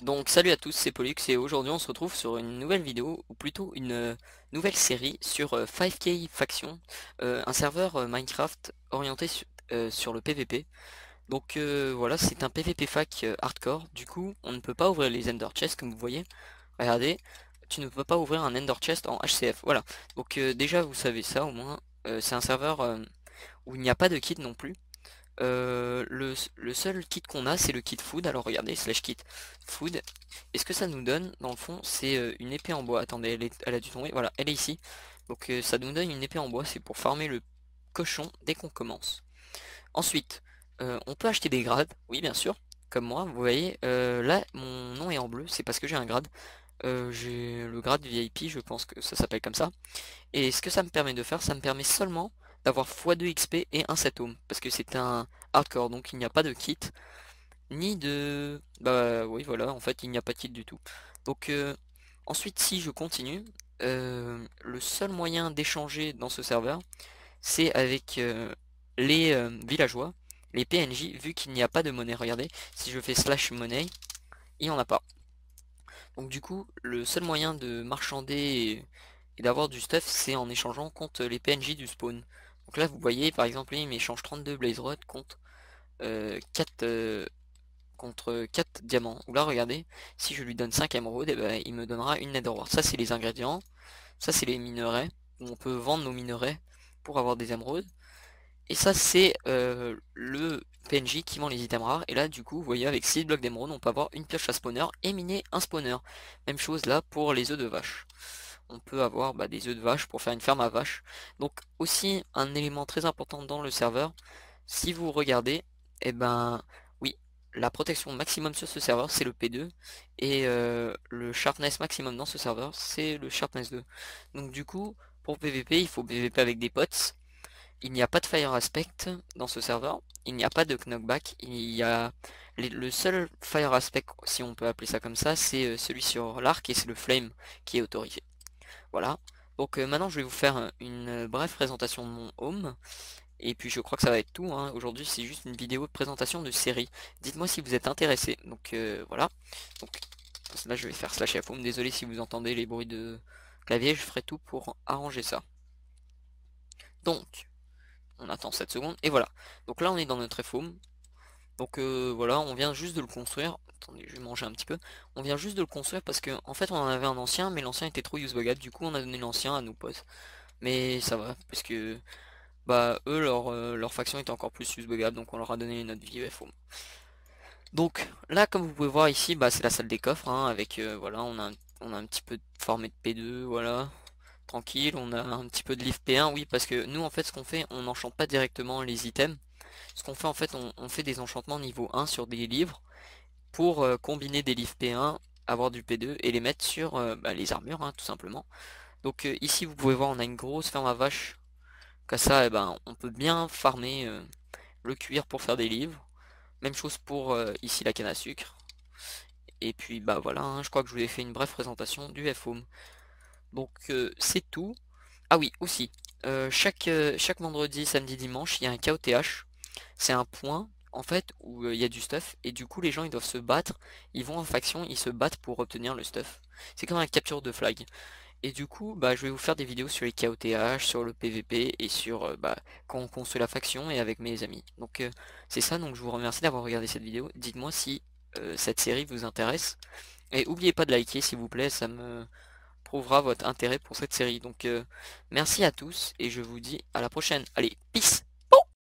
Donc salut à tous, c'est Pollux et aujourd'hui on se retrouve sur une nouvelle vidéo, ou plutôt une nouvelle série sur 5K Faction, un serveur Minecraft orienté sur le PVP. Donc voilà, c'est un PVP fac hardcore, du coup on ne peut pas ouvrir les Ender Chests comme vous voyez. Regardez, tu ne peux pas ouvrir un Ender Chest en HCF, voilà. Donc déjà vous savez ça au moins. C'est un serveur où il n'y a pas de kit non plus. Le seul kit qu'on a, c'est le kit food. Alors regardez, slash kit food. Et ce que ça nous donne, dans le fond, c'est une épée en bois. Attendez, elle a dû tomber. Voilà, elle est ici. Donc ça nous donne une épée en bois. C'est pour farmer le cochon dès qu'on commence. Ensuite, on peut acheter des grades. Oui, bien sûr. Comme moi, vous voyez, là, mon nom est en bleu. C'est parce que j'ai un grade. J'ai le grade VIP, je pense que ça s'appelle comme ça. Et ce que ça me permet de faire, ça me permet seulement d'avoir x2 XP et un set home. Parce que c'est un hardcore, donc il n'y a pas de kit, ni de... Bah oui, voilà, en fait, il n'y a pas de kit du tout. Donc ensuite, si je continue, le seul moyen d'échanger dans ce serveur, c'est avec les villageois, les PNJ, vu qu'il n'y a pas de monnaie. Regardez, si je fais slash monnaie, il n'y en a pas. Donc du coup, le seul moyen de marchander et d'avoir du stuff, c'est en échangeant contre les PNJ du spawn. Donc là, vous voyez, par exemple, il m'échange 32 Blaze Rod contre 4, contre 4 diamants. Ou là, regardez, si je lui donne 5 émeraudes, eh ben, il me donnera une netherwart. Ça, c'est les ingrédients. Ça, c'est les minerais. On peut vendre nos minerais pour avoir des émeraudes. Et ça, c'est le PNJ qui vend les items rares. Et là, du coup, vous voyez, avec 6 blocs d'émeraude, on peut avoir une pioche à spawner et miner un spawner. Même chose là pour les œufs de vache. On peut avoir des œufs de vache pour faire une ferme à vache. Donc aussi un élément très important dans le serveur, si vous regardez, eh ben oui, la protection maximum sur ce serveur c'est le P2 et le sharpness maximum dans ce serveur c'est le sharpness 2. Donc du coup, pour PVP, il faut PVP avec des potes. Il n'y a pas de fire aspect dans ce serveur, il n'y a pas de knockback, il y a le seul fire aspect, si on peut appeler ça comme ça, c'est celui sur l'arc et c'est le flame qui est autorisé. Voilà. Donc maintenant je vais vous faire une brève présentation de mon home. Et puis je crois que ça va être tout, hein. Aujourd'hui c'est juste une vidéo de présentation de série. Dites-moi si vous êtes intéressé. Donc voilà. Donc là je vais faire slash home. Désolé si vous entendez les bruits de clavier, je ferai tout pour arranger ça. Donc, on attend 7 secondes. Et voilà. Donc là on est dans notre home. Donc voilà, on vient juste de le construire. Attendez, je vais manger un petit peu. On vient juste de le construire parce que en fait on en avait un ancien, mais l'ancien était trop usebugable. Du coup on a donné l'ancien à nos potes. Mais ça va, parce que bah eux leur faction était encore plus usebugable, donc on leur a donné notre vie UFO. Donc là comme vous pouvez voir ici, bah c'est la salle des coffres, hein, avec voilà, on a un petit peu formé de P2, voilà. Tranquille, on a un petit peu de livre P1, oui, parce que nous en fait ce qu'on fait, on n'enchante pas directement les items. Ce qu'on fait en fait, on fait des enchantements niveau 1 sur des livres pour combiner des livres P1, avoir du P2 et les mettre sur les armures, hein, tout simplement. Donc ici vous pouvez voir, on a une grosse ferme à vaches. Comme ça, eh ben, on peut bien farmer le cuir pour faire des livres. Même chose pour ici la canne à sucre. Et puis bah voilà, hein, je crois que je vous ai fait une brève présentation du FHOME. Donc c'est tout. Ah oui, aussi, chaque vendredi, samedi, dimanche, il y a un KOTH. C'est un point, en fait, où il y a du stuff. Et du coup, les gens, ils doivent se battre. Ils vont en faction, ils se battent pour obtenir le stuff. C'est comme un capture de flag. Et du coup, bah, je vais vous faire des vidéos sur les KOTH, sur le PVP et sur quand on construit la faction et avec mes amis. Donc c'est ça, donc je vous remercie d'avoir regardé cette vidéo. Dites-moi si cette série vous intéresse. Et n'oubliez pas de liker s'il vous plaît, ça me prouvera votre intérêt pour cette série. Donc merci à tous et je vous dis à la prochaine. Allez, peace!